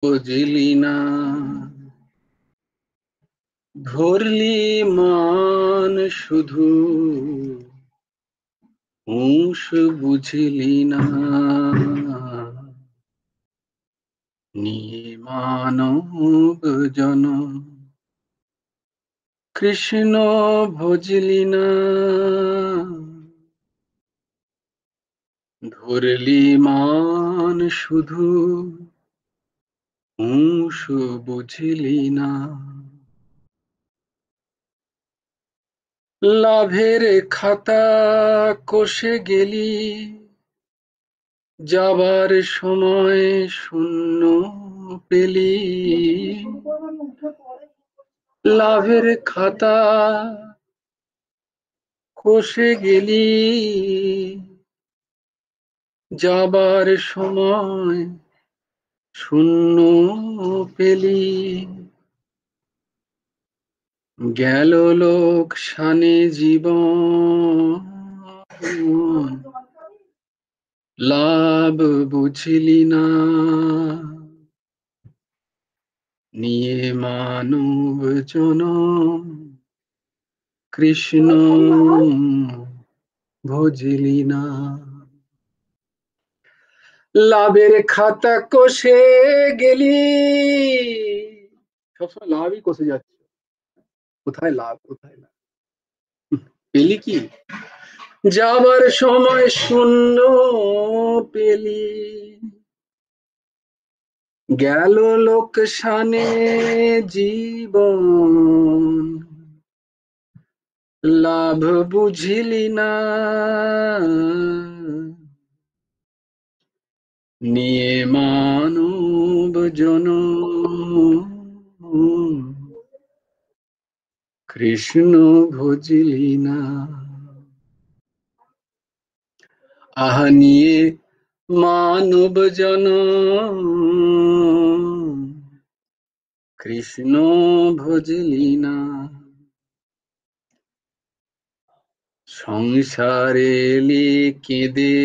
বুঝলি না, ধরলি মান শুধু, হুঁশ বুঝলি না, নিয়ে মানব জনম কৃষ্ণ ভজলি না, ধরলি মান শুধু, হুঁশ বুঝলি না। লাভের খাতা কষে গেলি, যাবার সময় শূন্য পেলি। লাভের খাতা কষে গেলি, যাবার সময় শূন্য পেলি। গেল লোকসানে জীবন, লাভ বুঝলি না, নিয়ে মানব জনম কৃষ্ণ ভজলি না। লাভের খাতা কষে গেলি, সবসময় লাভই কষে যাচ্ছে, কোথায় লাভ কোথায় লাভ, পেলি কি? যাবার সময় শূন্য পেলি। গেল লোকসানে জীবন, লাভ বুঝিলি না, নিয়ে মানব জনম কৃষ্ণ ভজলি না। আহা নিয়ে মানব জনম কৃষ্ণ ভজলি না। সংসারে এলি কেঁদে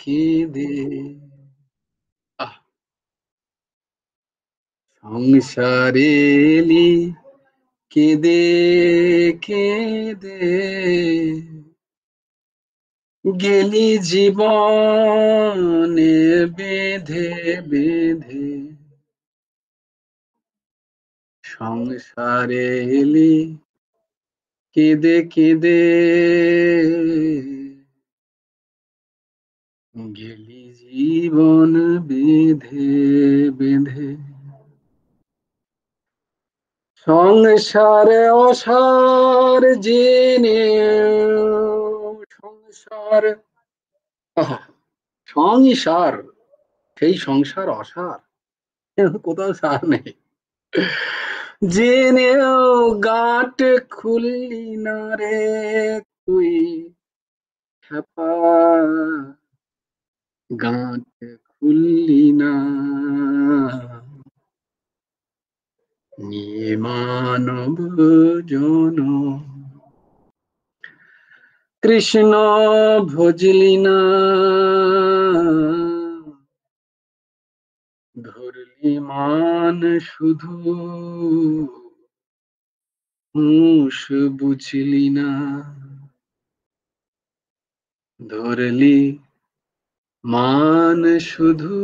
কেঁদে, সংসারে এলি কেঁদে কেঁদে, গেলি জীবনে বেঁধে বেঁধে। সংসারে এলি কেঁদে কেঁদে, গেলি জীবন বেঁধে বেঁধে। সংসারে অসার জেনে, সংসার সংসার, সেই সংসার অসার, কোথাও সার নেই। জেনেও গাঁট খুললি না রে তুই, খ্যাপা গাঁট খুললি না, নিয়ে মানব জনম কৃষ্ণ ভজলি না। ধরলি মান শুধু, হুঁশ বুঝলি না, ধরলি মান শুধু,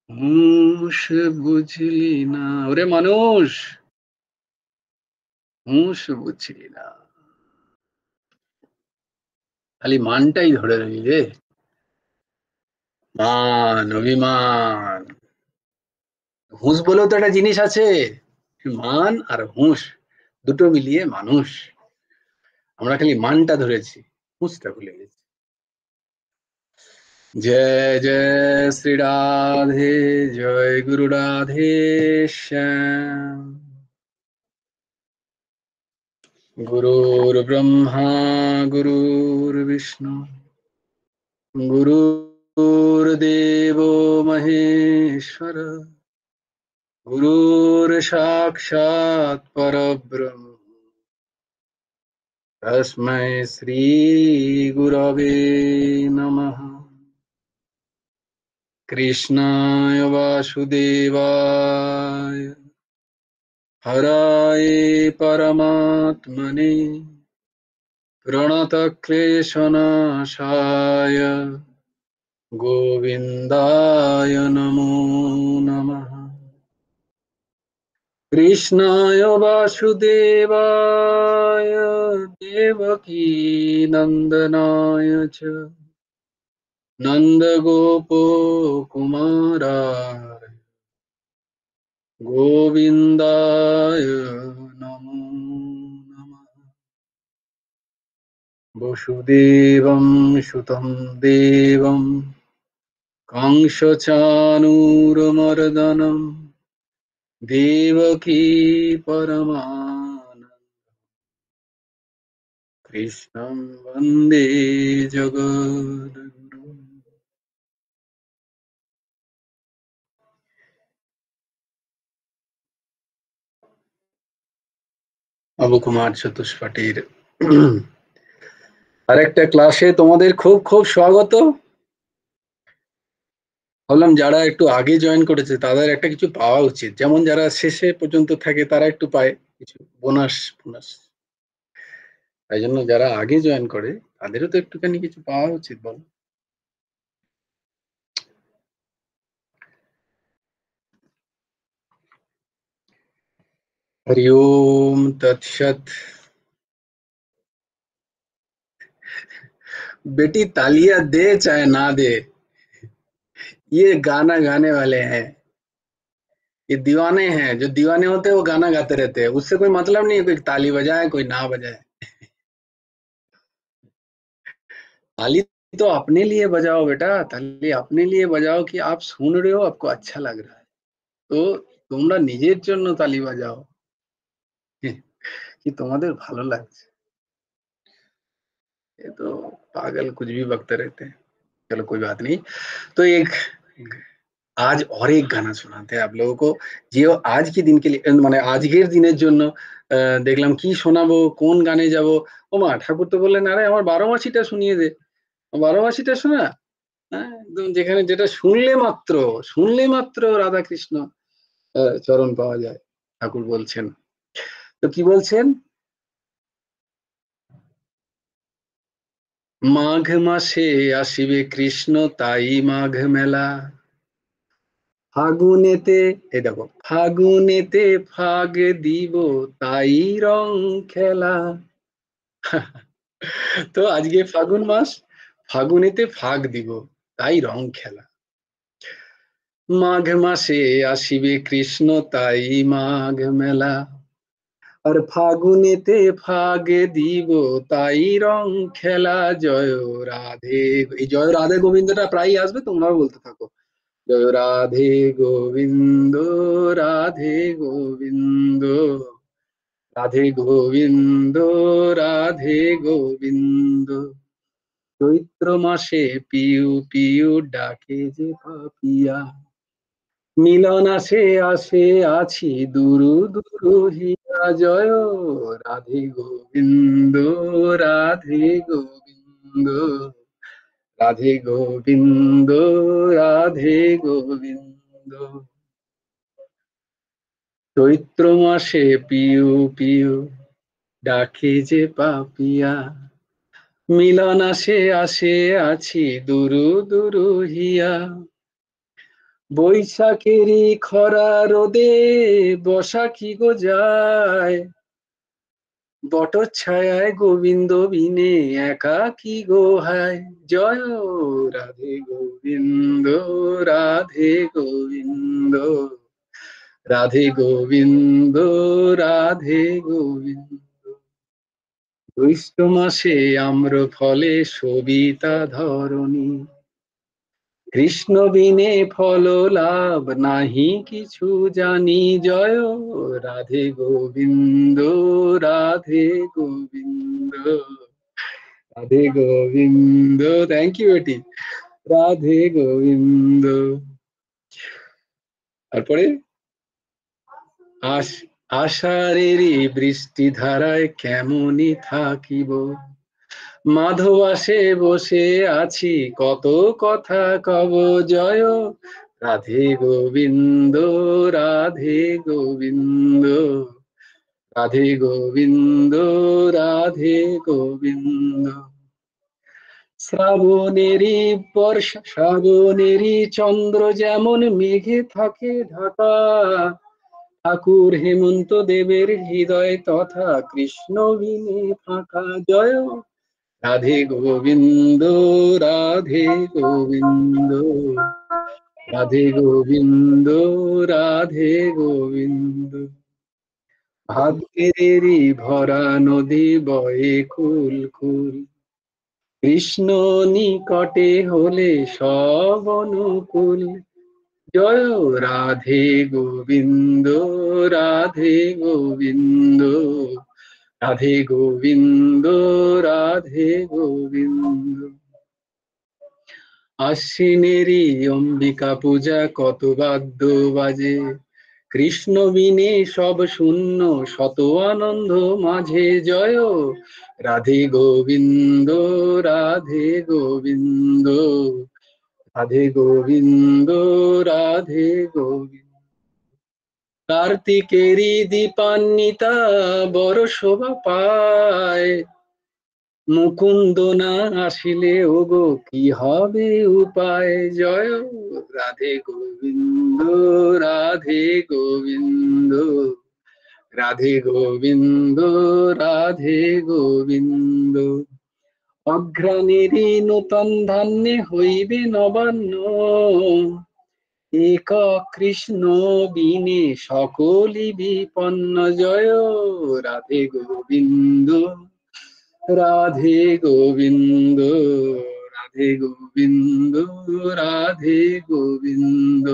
হুঁশ বুঝলি না। ওরে মানুষ, হুঁশ বুঝলি না, খালি মানটাই ধরে রইলি রে। মান অভিমান, হুঁশ বলেও তো একটা জিনিস আছে, মান আর হুঁশ দুটো মিলিয়ে মানুষ। আমরা খালি মানটা ধরেছি, হুঁশটা ভুলে গেছি। জয় জয় শ্রী রাধে, জয় গুরু রাধে শ্যাম। গুরুর ব্রহ্মা গুরুর বিষ্ণু, গুরুর্দেব মহেশ্বর, গুরুর সাক্ষাৎ পরব্রহ্ম, তস্मै শ্রী গুরবে নমঃ। কৃষ্ণায় বাসুদেবায় হরায় পরমাত্মনে প্রণতক্লেশনাশায় গোবিন্দায় নমো নমঃ। কৃষ্ণায় বাসুদেবায় দেবকী নন্দনায় চ নন্দগোপকুমারায় গোবিন্দায় নমো নমঃ। বসুদেবং সুতং দেবং কংসচাণূরমর্দনম দেবকী পরমানন্দম কৃষ্ণং বন্দে জগদ্গুরু। অবু কুমার চতুষ্পাঠীর আরেকটা ক্লাসে তোমাদের খুব খুব স্বাগত। ভাবলাম যারা একটু আগে জয়েন করেছে তাদের একটা কিছু পাওয়া উচিত, যেমন যারা শেষে পর্যন্ত থাকে তারা একটু পায় কিছু বোনাস বোনাস। তাই জন্য যারা আগে জয়েন করে তাদেরও তো একটুখানি কিছু পাওয়া উচিত। বল हरि ओम तत्सत। बेटी तालियां दे चाहे ना दे, ये गाना गाने वाले हैं, ये दीवाने हैं। जो दीवाने होते हैं वो गाना गाते रहते हैं, उससे कोई मतलब नहीं है कोई ताली बजाए कोई ना बजाए। ताली तो अपने लिए बजाओ बेटा, ताली अपने लिए बजाओ कि आप सुन रहे हो, आपको अच्छा लग रहा है, तो তোমরা নিজের জন্য তালি বাজাও कि তোমাদের ভালো লাগছে। ये तो पागल कुछ भी बकते रहते हैं। चलो कोई बात नहीं। तो एक आज और एक गाना सुनाते हैं आप लोगों को, যে आज के दिन के लिए মানে আজকের দিনের জন্য দেখলাম কি শোনাবো, কোন গানে যাব। ওমা ঠাকুর তো বললেন আরে আমার 12 মাসিটা শুনিয়ে দে, 12 মাসিটা শোনা। হ্যাঁ, একদম যেখানে যেটা শুনলে মাত্র রাধা কৃষ্ণ চরণ পাওয়া যায়, ঠাকুর বলছেন। তো কি বলছেন? মাঘ মাসে আসিবে কৃষ্ণ তাই মাঘ মেলা, ফাগুনেতে, এই দেখো ফাগুনেতে ফাগ দিব তাই রং খেলা। তো আজকে ফাগুন মাস, ফাগুনেতে ফাগ দিব তাই রং খেলা। মাঘ মাসে আসিবে কৃষ্ণ তাই মাঘ মেলা, আর ফাগুনেতে ফাগ দিব তাই রং খেলা। জয় রাধে, এই জয় রাধে গোবিন্দটা প্রায় আসবে, তোমরাও বলতে থাকো জয় রাধে গোবিন্দ, রাধে গোবিন্দ, রাধে গোবিন্দ, রাধে গোবিন্দ। চৈত্র মাসে পিউ পিউ ডাকে যে পাপিয়া, মিলন আসে আসে আছি দুরু দুরু হিয়া। জয় রাধে গোবিন্দ, রাধে গোবিন্দ, রাধে গোবিন্দ, রাধে গোবিন্দ। চৈত্র মাসে পিউ পিউ ডাকে যে পাপিয়া, মিলন আসে আসে আছি দুরু দুরু হিয়া। বৈশাখেরই খরা রোদে বসাখী গো যায়, বটচ্ছায়ায় গোবিন্দ বিনে একাকী গো হায়। জয় রাধে গোবিন্দ, রাধে গোবিন্দ, রাধে গোবিন্দ, রাধে গোবিন্দ। জ্যৈষ্ঠ মাসে আম্র ফলে সবিতা ধরণী, কৃষ্ণ বিনে ফল লাভ নাহি কিছু জানি। জয় রাধে গোবিন্দ, রাধে গোবিন্দ, রাধে গোবিন্দ। থ্যাংক ইউ বেটি, রাধে গোবিন্দ। তারপরে আষাঢ়েরই বৃষ্টি ধারায় কেমনই থাকিব, মাধবাসে বসে আছি, কত কথা কব জয়। রাধে গোবিন্দ, রাধে গোবিন্দ, রাধে গোবিন্দ, রাধে গোবিন্দ। শ্রাবণেরই বর্ষা, শ্রাবণেরই চন্দ্র যেমন মেঘে থাকে ঢাকা, ঠাকুর হেমন্ত দেবের হৃদয় তথা কৃষ্ণ বিনে ফাঁকা। জয় রাধে গোবিন্দ, রাধে গোবিন্দ, রাধে গোবিন্দ, রাধে গোবিন্দ। ভাগ্যেরই ভরা নদী বয়ে কুল কুল, কৃষ্ণ নিকটে হলে সব অনুকূল। জয় রাধে গোবিন্দ, রাধে গোবিন্দ, রাধে গোবিন্দ, রাধে গোবিন্দ। আশ্বিনেরই অম্বিকা পূজা, কত বাদ্য বাজে, কৃষ্ণ বিনে সব শূন্য, শত আনন্দ মাঝে। জয় রাধে গোবিন্দ, রাধে গোবিন্দ, রাধে গোবিন্দ, রাধে গোবিন্দ। কার্তিকেরই দীপান্বিতা বড় শোভা পায়, মুকুন্দ না আসিলে ওগো কি হবে উপায়। জয় রাধে গোবিন্দ, রাধে গোবিন্দ, রাধে গোবিন্দ, রাধে গোবিন্দ। অঘ্রাণেরই নূতন ধান্যে হইবে নবান্ন, একক কৃষ্ণ বিনে সকলই বিপন্ন। জয় রাধে গোবিন্দ, রাধে গোবিন্দ, রাধে গোবিন্দ, রাধে গোবিন্দ।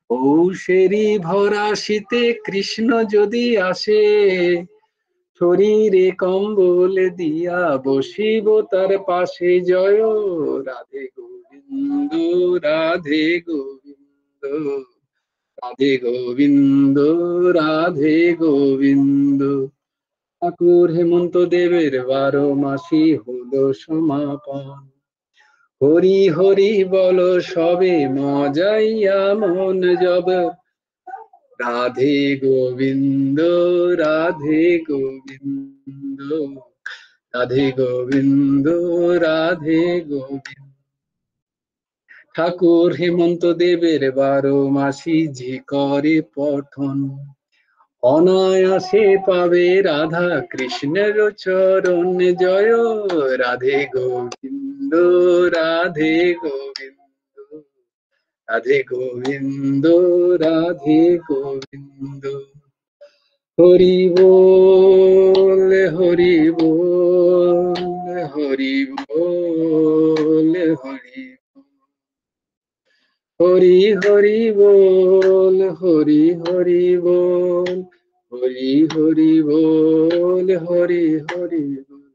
পৌষেরই ভরা শীতে কৃষ্ণ যদি আসে, শরীরে কম্বল দিয়া বসিব তার পাশে। জয় রাধে গোবিন্দ, রাধে গোবিন্দ, রাধে গোবিন্দ, রাধে গোবিন্দ। ঠাকুর হেমন্ত দেবের 12 মাসি হলো সমাপন, হরি হরি বল সবে মজাইয়া মন জব। রাধে গোবিন্দ, রাধে গোবিন্দ, রাধে গোবিন্দ, রাধে গোবিন্দ। ঠাকুর হেমন্ত দেবের 12 মাসি যে করে পঠন, অনায়াসে পাবে রাধা কৃষ্ণের চরণ। জয় রাধে গোবিন্দ, রাধে গোবিন্দ, রাধে গোবিন্দ, রাধে গোবিন্দ। হরি বল, হরি বল, হরি বল, হরি হরি হরি বল, হরি হরি বল, হরি হরি বল, হরি হরি বল,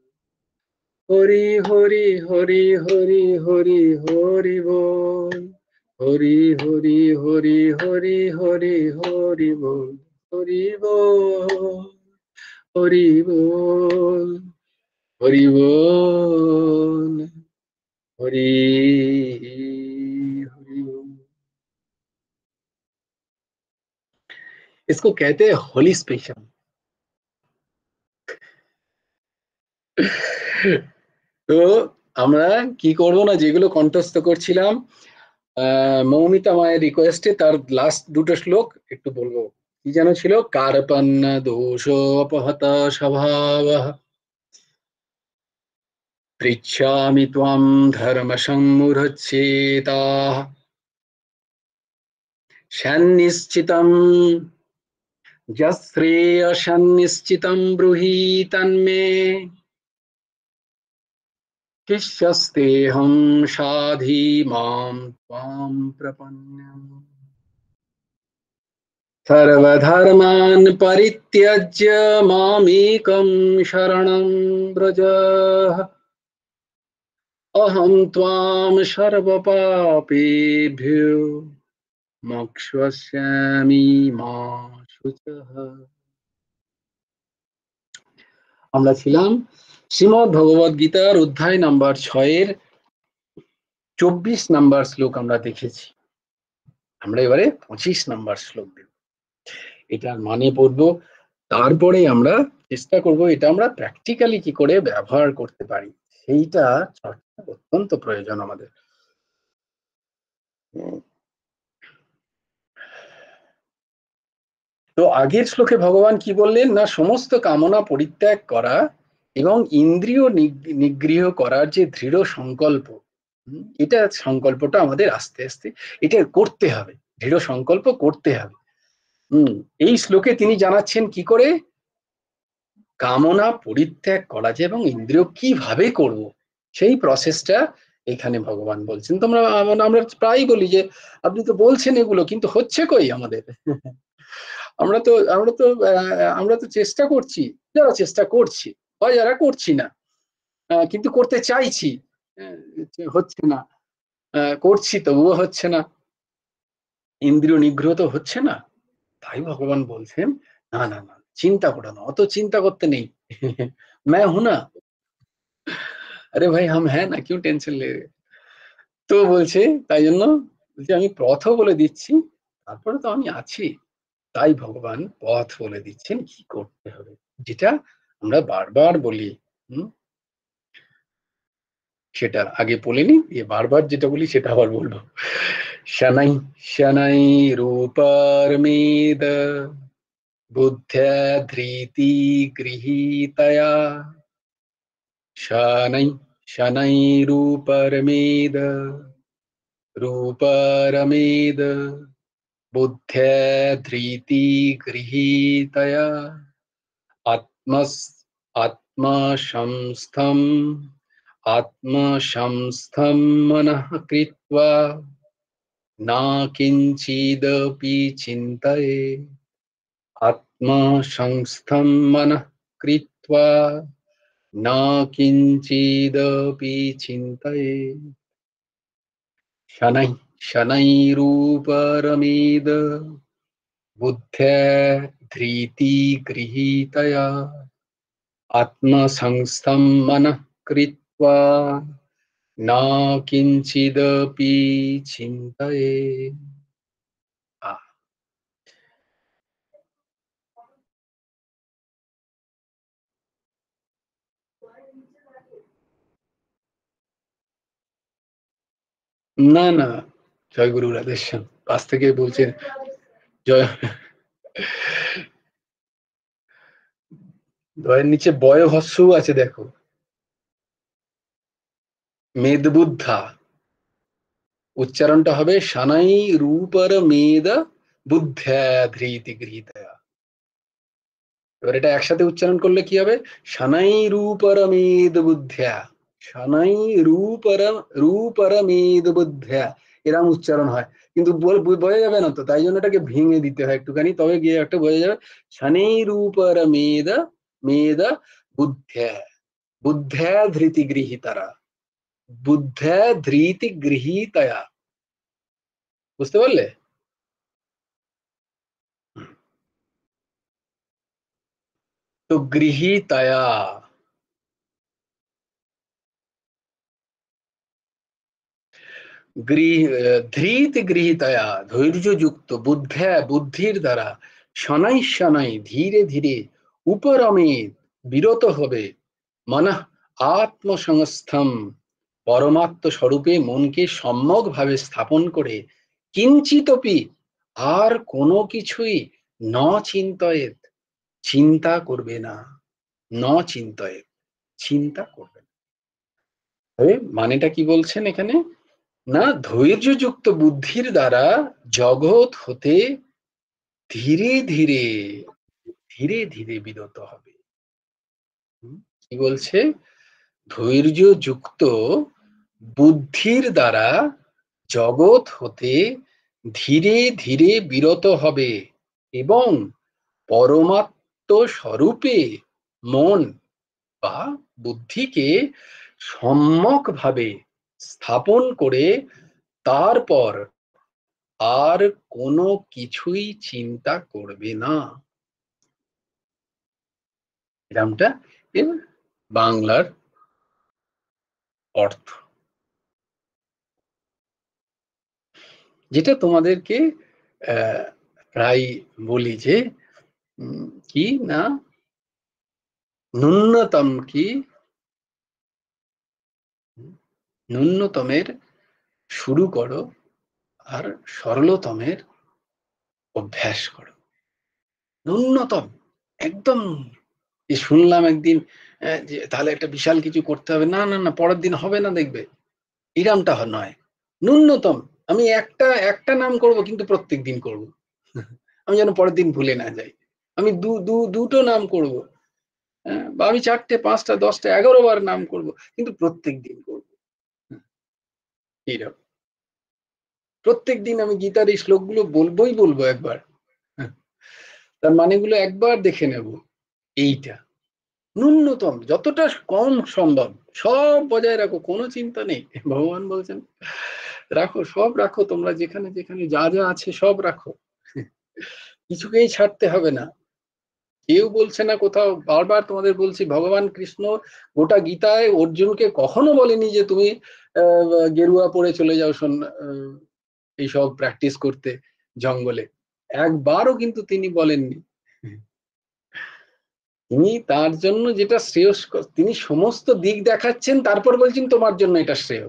হরি হরি হরি হরি হরি হরি বল, হরি হরি হরি হরি হরি হরি বল, হরি বল, হরি বল, হরি বল, হরি হরি বল। इसको कहते हैं होली स्पेशल। তো আমরা কি করব না, যেগুলো কণ্ঠস্থ করছিলাম মৌমিতা মায়ের রিকোয়েস্টে তার লাস্ট দুটো শ্লোক একটু বলবো। কি যেন ছিল? কার্পণ্য দোষ অপহত স্বভাব, পৃচ্ছামি ত্বম ধর্ম সম্মূঢ়চ্ছেতা, সন্নিশ্চিতম যশ্রেয় সন্নিশ্চিতম ব্রূহি তন্মে, শিষ্যস্তেহং সাধি মাম ত্বাম প্রপন্নম। सर्वधर्मान् परित्यज्य मामेकं शरणं व्रज, अहं त्वां सर्वपापेभ्यो मोक्षयिष्यामि मा शुचः। আমরা ছিলাম শ্রীমদ্ ভগবদ গীতার অধ্যায় নাম্বার 6-এর 24 নাম্বার শ্লোক আমরা দেখেছি। আমরা এবারে 25 নাম্বার শ্লোক দেব, এটার মানে পড়বো, তারপরে আমরা চেষ্টা করব এটা আমরা প্র্যাকটিক্যালি কি করে ব্যবহার করতে পারি, সেইটা চর্চা অত্যন্ত প্রয়োজন আমাদের। তো আগের শ্লোকে ভগবান কি বললেন না, সমস্ত কামনা পরিত্যাগ করা এবং ইন্দ্রিয় নিগ্রহ করার যে দৃঢ় সংকল্প, এটা সংকল্পটা আমাদের আস্তে আস্তে এটা করতে হবে, দৃঢ় সংকল্প করতে হবে। এই শ্লোকে তিনি জানাচ্ছেন কি করে কামনা পরিত্যাগ করা যায় এবং ইন্দ্রিয় কিভাবে করব, সেই প্রসেসটা এখানে ভগবান বলছেন। তোমরা আমরা প্রায় বলি যে আপনি তো বলছেন এগুলো, কিন্তু হচ্ছে কই আমাদের? আমরা তো চেষ্টা করছি, যারা চেষ্টা করছি বা যারা করছি না, কিন্তু করতে চাইছি, হচ্ছে না, করছি তবুও হচ্ছে না, ইন্দ্রিয় নিগ্রহ তো হচ্ছে না। তাই ভগবান বলছেন না না না, চিন্তা করো না, অত চিন্তা করতে নেই। मैं हूं ना, अरे भाई हम हैं ना, क्यों टेंशन ले रहे? তো বলছে, তাই জন্য বলছে আমি পথও বলে দিচ্ছি, তারপরে তো আমি আছি। তাই ভগবান পথ বলে দিচ্ছেন কি করতে হবে, যেটা আমরা বারবার বলি। হম সেটা আগে বলিনি, বারবার যেটা বলি সেটা আবার বলবো। শनै শनै রূপার্মেদ বুদ্ধ্যা ধৃতি গৃহীতয়া, शनै शनैरूपरमेद रूपरमेद बुद्ध्या धृति गृहीतया, आत्मस् आत्मसंस्थम् आत्मसंस्थं मनः कृत्वा न किञ्चिदपि चिन्तयेत्, आत्मसंस्थं मनः कृत्वा न किञ्चिदपि चिन्तयेत्, शनैः शनैरूपरमेद बुद्ध्या धृति गृहीतया, आत्मसंस्थं मनः कृत्वा न किञ्चिदपि चिन्तयेत्। না না, জয় গুরু রাধেশ্যাম, কাছ থেকে বলছেন জয়। দয়ের নিচে বয় হস্যও আছে দেখো, মেদবুদ্ধা, উচ্চারণটা হবে শানাই রূপর মেদ বুদ্ধা ধৃতি গৃহীতয়া। এবার এটা একসাথে উচ্চারণ করলে কি হবে, শানাই রূপর মেদ বুদ্ধা, শানাই রূপর মেদ বুদ্ধা, এরকম উচ্চারণ হয়, কিন্তু বোঝা যাবে না তো, তাই জন্য এটাকে ভেঙে দিতে হয় একটুখানি, তবে গিয়ে একটা বোঝা যাবে। শানাই রূপর মেদ মেদ বুদ্ধা, বুদ্ধা ধৃতি গৃহীতারা, বুদ্ধা ধৃতি গৃহীতয়া, বুঝতে পারলে? তো গৃহীতয়া, ধৃতি গৃহীতয়া, ধৈর্যযুক্ত, বুদ্ধা বুদ্ধির দ্বারা, শনাই শনাই ধীরে ধীরে, উপরমে বিরত হবে, মনঃ আত্মসংস্থম পরমাত্ম স্বরূপে মনকে সম্যক ভাবে স্থাপন করে, কিঞ্চিতপি আর কোনো কিছুই ন চিন্তয়েত চিন্তা করবে না, ন চিন্তয়েত চিন্তা করবে না। মানেটা কি বলছেন এখানে, না ধৈর্যযুক্ত বুদ্ধির দ্বারা জগৎ হতে ধীরে ধীরে ধীরে ধীরে বিরত হবে। কি বলছে, ধৈর্যযুক্ত বুদ্ধির দ্বারা জগৎ হতে ধীরে ধীরে বিরত হবে এবং পরমাত্ম স্বরূপে মন বা বুদ্ধিকে সম্যক ভাবে স্থাপন করে তারপর আর কোনো কিছুই চিন্তা করবে না। এরমটা বাংলার অর্থ, যেটা তোমাদেরকে প্রায় বলি যে কি না, ন্যূনতম কি, ন্যূনতমের শুরু করো আর সরলতমের অভ্যাস করো। ন্যূনতম, একদম। শুনলাম একদিন যে তাহলে একটা বিশাল কিছু করতে হবে, না না না, পরের দিন হবে না, দেখবে এরমটা নয়। ন্যূনতম আমি একটা একটা নাম করব, কিন্তু প্রত্যেক দিন করব। আমি যেন পরের দিন ভুলে না যাই। আমি দুটো নাম করব, বা আমি 4টে 5টা 10টা 11 বার নাম করব, কিন্তু প্রত্যেক দিন করব। এইরকম প্রত্যেক দিন আমি গীতার এই শ্লোকগুলো বলবো একবার, তার মানেগুলো একবার দেখে নেব। এইটা ন্যূনতম, যতটা কম সম্ভব সব বজায় রাখো, কোনো চিন্তা নেই। ভগবান বলছেন রাখো, সব রাখো, তোমরা যেখানে যেখানে যা যা আছে সব রাখো, কিছুকেই ছাড়তে হবে না। কেউ বলছে না কোথাও, বারবার তোমাদের বলছি, ভগবান কৃষ্ণ গোটা গীতায় অর্জুনকে কখনো বলেনি যে তুমি গেরুয়া পরে চলে যাও এইসব প্র্যাকটিস করতে জঙ্গলে, একবারও কিন্তু তিনি বলেননি। তিনি তার জন্য যেটা শ্রেয়স্কর, তিনি সমস্ত দিক দেখাচ্ছেন, তারপর বলছেন তোমার জন্য এটা শ্রেয়।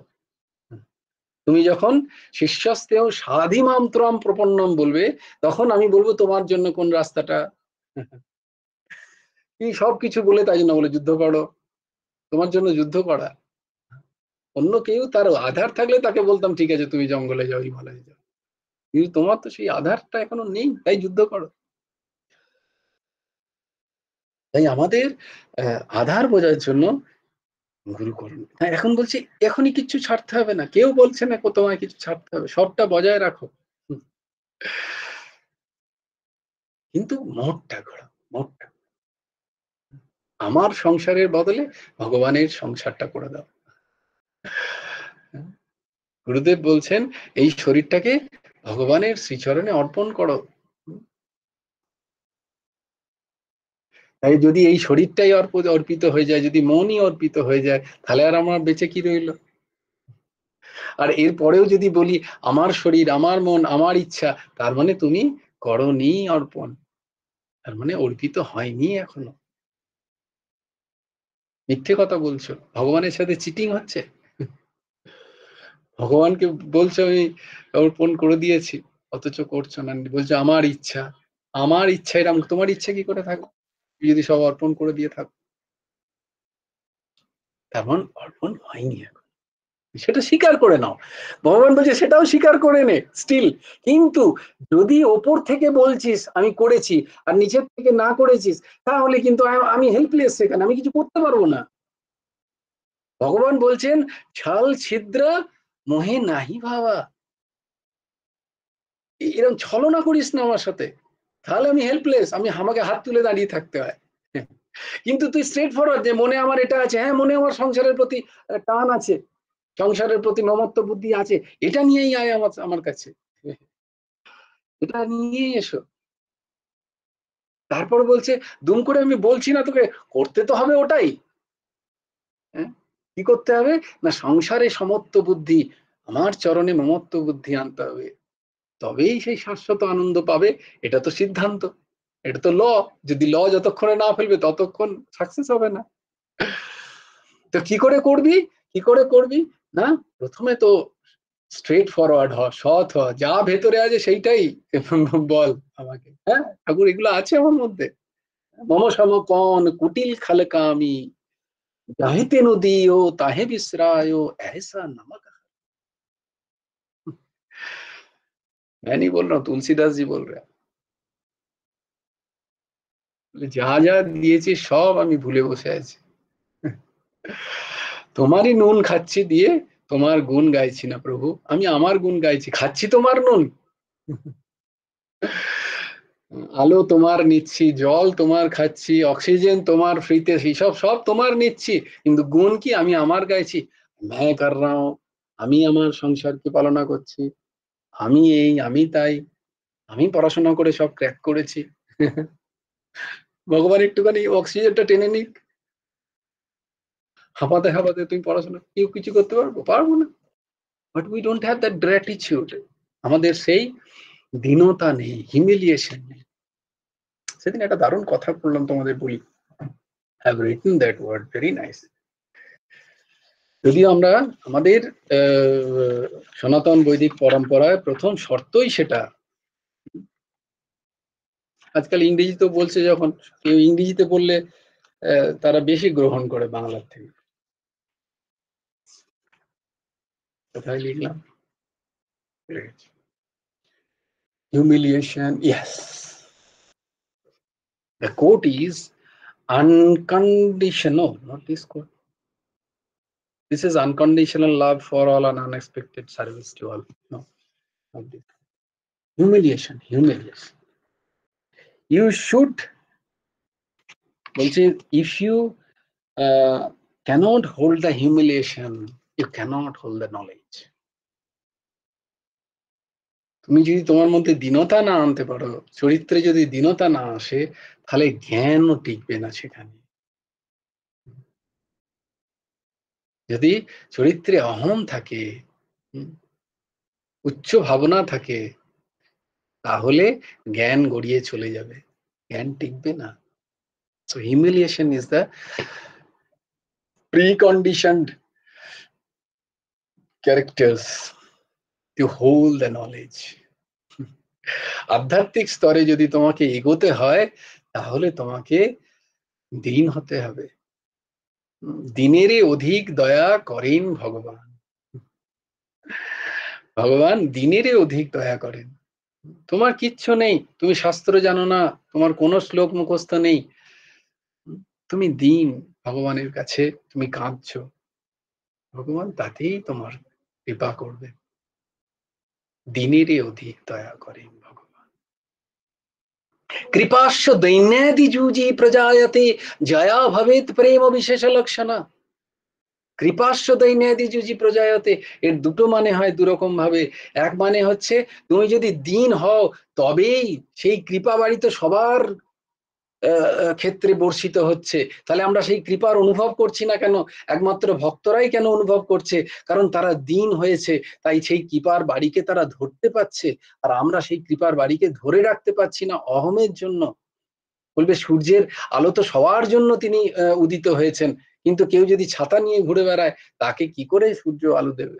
তুমি যখন শিষ্যস্তেয় সাধিমাম ত্বম প্রপন্নম বলবে, তখন আমি বলবো তোমার জন্য কোন রাস্তাটা। কি সবকিছু বলে তাই জন্য বলে যুদ্ধ করো, তোমার জন্য যুদ্ধ করা। অন্য কেউ তার আধার থাকলে তাকে বলতাম ঠিক আছে তুমি জঙ্গলে যাও, হিমালয়ে যাও, কিন্তু তোমার তো সেই আধারটা এখনো নেই, তাই যুদ্ধ করো। তাই আমাদের আধার বোঝার জন্য গুরুকরণ। হ্যাঁ, এখন বলছি এখনই কিছু ছাড়তে হবে না, কেউ বলছে না তোমায় কিছু ছাড়তে হবে, সবটা বজায় রাখো, কিন্তু মোটটা ঘোরাও, মোটটা। আমার সংসারের বদলে ভগবানের সংসারটা করে দাও। গুরুদেব বলছেন এই শরীরটাকে ভগবানের শ্রীচরণে অর্পণ করো। তাই যদি এই শরীরটাই অর্পিত হয়ে যায়, যদি মনই অর্পিত হয়ে যায়, তাহলে আর আমার বেঁচে কি রইল? আর এর পরেও যদি বলি আমার শরীর, আমার মন, আমার ইচ্ছা, তার মানে তুমি করনি অর্পণ, তার মানে অর্পিত হয়নি এখনো। মিথ্যে কথা বলছো, ভগবানের সাথে চিটিং হচ্ছে। ভগবানকে বলছো আমি অর্পণ করে দিয়েছি, অথচ করছো না, বলছো আমার ইচ্ছা, আমার ইচ্ছা। এরকম তোমার ইচ্ছা কি করে থাকো যদি সব অর্পণ করে দিয়ে থাকো? তেমন অর্পণ হয়নি এখন, সেটা স্বীকার করে নাও। ভগবান বলছে সেটাও স্বীকার করে নে স্টিল। কিন্তু যদি ওপর থেকে বলছিস আমি করেছি আর নিচের থেকে না করেছিস, তাহলে কিন্তু আমি হেল্পলেস, সেখানে আমি কিছু করতে পারবো না। ভগবান বলছেন ছল ছিদ্র মোহে নাহি ভাবা, এরকম ছলনা করিস না আমার সাথে, তাহলে আমি হেল্পলেস, আমাকে হাত তুলে দাঁড়িয়ে থাকতে হয়। কিন্তু তুই স্ট্রেট ফরওয়ার্ড যে মনে আমার এটা আছে, হ্যাঁ মনে আমার সংসারের প্রতি টান আছে, সংসারের প্রতি মমত্ব বুদ্ধি আছে, এটা নিয়েই আয় আমার কাছে, এটা নিয়েই এসো। তারপর বলছে দুম করে আমি বলছি না তোকে, করতে তো হবে ওটাই। হ্যাঁ, কি করতে হবে না, সংসারে সমত্ব বুদ্ধি, আমার চরণে মমত্ব বুদ্ধি আনতে হবে, তবেই সেই শাশ্বত আনন্দ পাবে। এটা তো সিদ্ধান্ত, এটা তো ল। যদি ল যতক্ষণে না ফেলবে ততক্ষণ সাকসেস হবে না। তো কি করে করবি, কি করে করবি না, প্রথমে তো স্ট্রেট ফরওয়ার্ড হ, সৎ হ, যা ভেতরে আছে সেইটাই বল আমাকে। হ্যাঁ ঠাকুর, এগুলো আছে আমার মধ্যে। মম সমকন কুটিল খালকামি, যাহিতে নদী ও তাহে বিশ্রায় ऐसा नमक। मैं नहीं बोल रहा हूँ, तुलसीदास जी बोल रहे हैं। যা যা দিয়েছি সব আমি ভুলে বসে আছি, তোমারই নুন খাচ্ছি দিয়ে তোমার গুণ গাইছি না প্রভু, আমি আমার গুণ গাইছি, খাচ্ছি তোমার নুন। আলো তোমার নিচ্ছি, জল তোমার খাচ্ছি, অক্সিজেন তোমার ফ্রিতে, সব সব তোমার নিচ্ছি, কিন্তু গুণ কি আমি আমার গাইছি। मैं कर रहा हूं, আমি আমার সংসারকে পালনা করছি, আমি এই আমি তাই, আমি পড়াশোনা করে সব ক্র্যাক করেছি। ভগবান একটুখানি অক্সিজেনটা টেনে নিক, হাঁপাতে হাঁপাতে তুমি পড়াশোনা কেউ কিছু করতে পারবো না। But we don't have that gratitude. আমাদের সেই দীনতা নেই, হিউমিলিয়েশন নেই। সেদিন একটা দারুণ কথা পড়লাম, তোমাদের বলি। Have written that word, very nice. যদিও আমরা আমাদের সনাতন বৈদিক পরম্পরায় প্রথম শর্তই সেটা। আজকাল ইংরেজিতেও বলছে, যখন কেউ ইংরেজিতে বললে তারা বেশি গ্রহণ করে বাংলার থেকে। কোথায় লিখলাম? Humiliation, yes. The quote is unconditional, not this quote. This is unconditional love for all and unexpected service to all. No, not this. Humiliation, humiliation. You should, if you cannot hold the humiliation, you cannot hold the knowledge. তুমি যদি তোমার মধ্যে দীনতা না আনতে পারো, চরিত্রে যদি দীনতা না আসে, তাহলে জ্ঞানও টিকবে না সেখানে। যদি চরিত্রে অহম থাকে, উচ্চ ভাবনা থাকে, তাহলে জ্ঞান গড়িয়ে চলে যাবে, জ্ঞান টিকবে না। So humiliation is the preconditioned characters to hold the knowledge. আধ্যাত্মিক স্তরে যদি তোমাকে এগোতে হয়, তাহলে তোমাকে দীন হতে হবে। দিনেরই অধিক দয়া করেন ভগবান। ভগবান দিনেরই অধিক দয়া করেন। তোমার কিচ্ছু নেই, তুমি শাস্ত্র জানো না, তোমার কোনো শ্লোক মুখস্থ নেই, তুমি দীন ভগবানের কাছে, তুমি কাঁদছো, ভগবান তাতেই তোমার কৃপা করবে। দিনেরই অধিক দয়া করেন ভগবান। কৃপাস্য দৈন্যাদি যুজি প্রজায়তে জয়া ভবেত প্রেম বিশেষ লক্ষণা। কৃপাস্য দৈন্যাদি যুজি প্রজায়তে, এর দুটো মানে হয় দুরকম ভাবে। এক মানে হচ্ছে তুমি যদি দীন হও, তবেই সেই কৃপা বাড়িতে সবার ক্ষেত্রে বর্ষিত হচ্ছে। তাহলে আমরা সেই কৃপার অনুভব করছি না কেন? একমাত্র ভক্তরাই কেন অনুভব করছে? কারণ তারা দীন হয়েছে, তাই সেই কৃপার বাড়িকে তারা ধরতে পারছে। আর আমরা সেই কৃপার বাড়িকে ধরে রাখতে পারছি না অহমের জন্য। বলবে সূর্যের আলো তো সবার জন্য তিনি উদিত হয়েছেন, কিন্তু কেউ যদি ছাতা নিয়ে ঘুরে বেড়ায়, তাকে কি করে সূর্য আলো দেবে?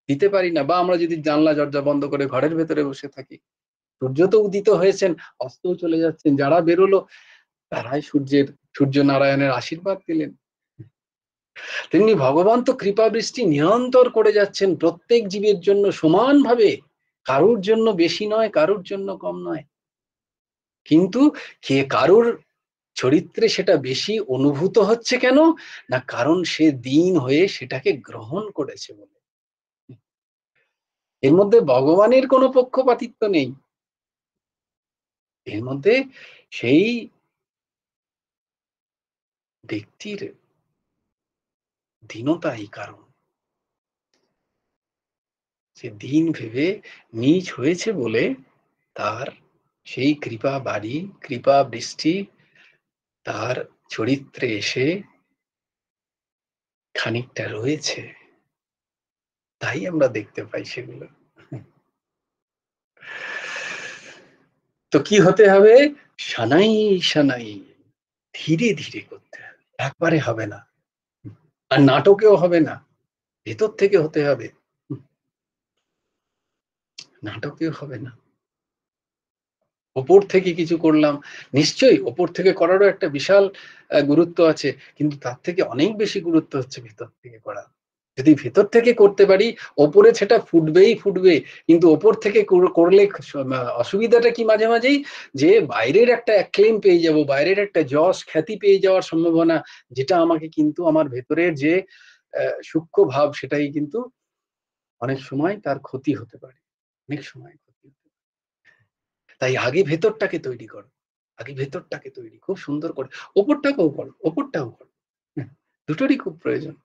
দিতে পারি না। বা আমরা যদি জানলা দরজা বন্ধ করে ঘরের ভেতরে বসে থাকি, সূর্য তো উদিত হয়েছেন, অস্তও চলে যাচ্ছেন, যারা বেরোলো তারাই সূর্য নারায়ণের আশীর্বাদ পেলেন। তেমনি ভগবান তো কৃপা বৃষ্টি নিরন্তর করে যাচ্ছেন প্রত্যেক জীবের জন্য সমানভাবে, কারুর জন্য বেশি নয়, কারুর জন্য কম নয়। কিন্তু কারুর চরিত্রে সেটা বেশি অনুভূত হচ্ছে কেন? না, কারণ সে দীন হয়ে সেটাকে গ্রহণ করেছে বলে। এর মধ্যে ভগবানের কোনো পক্ষপাতিত্ব নেই, এর মধ্যে সেই ব্যক্তির দীনতাই কারণ। সে দীন ভেবে নীচ হয়েছে বলে তার সেই কৃপা বাড়ি, কৃপা বৃষ্টি তার চরিত্রে এসে খানিকটা রয়েছে, তাই আমরা দেখতে পাই সেগুলো। তো কি হতে হবে? সানাই সানাই, ধীরে ধীরে করতে হবে, একবারে হবে না। আর নাটকেও হবে না, ভেতর থেকে হতে হবে। নাটকেও হবে না, ওপর থেকে কিছু করলাম, নিশ্চয়ই ওপর থেকে করারও একটা বিশাল গুরুত্ব আছে, কিন্তু তার থেকে অনেক বেশি গুরুত্ব হচ্ছে ভেতর থেকে করা। যদি ভেতর থেকে করতে পারি, ওপরে সেটা ফুটবেই ফুটবে, কিন্তু ওপর থেকে করলে অসুবিধাটা কি মাঝে মাঝেই, যে বাইরের একটা অ্যাক্লেম পেয়ে যাব, বাইরের একটা যশ খ্যাতি পেয়ে যাওয়ার সম্ভাবনা, যেটা আমাকে কিন্তু আমার ভেতরের যে সূক্ষ্ম ভাব, সেটাই কিন্তু অনেক সময় তার ক্ষতি হতে পারে, অনেক সময় ক্ষতি হতে পারে। তাই আগে ভেতরটাকে তৈরি করো, আগে ভেতরটাকে তৈরি খুব সুন্দর করে, ওপরটাকেও করো, ওপরটাও করো, দুটোরই খুব প্রয়োজন।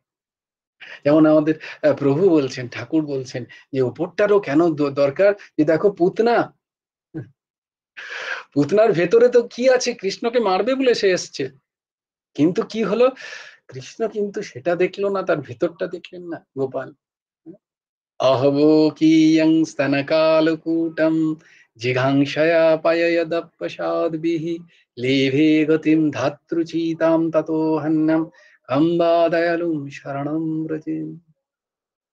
যেমন আমাদের প্রভু বলছেন, ঠাকুর বলছেন যে ওপরটারও কেন দরকার, যে দেখো পুতনা, পুতনার ভেতরে তো কি আছে, কৃষ্ণকে মারবে বলে সে এসছে, কিন্তু কি হলো, কৃষ্ণ কিন্তু সেটা দেখলো না, তার ভেতরটা দেখলেন না গোপাল। অহবোকিয়ং স্তনকালকূটম জিঘাংসয়া পায়য়দপ্রসাদ্ভিঃ লেভে গতিম ধাতৃচীতাম ততো হন্যম অম্বা দয়ালুম শরণম ব্রজে।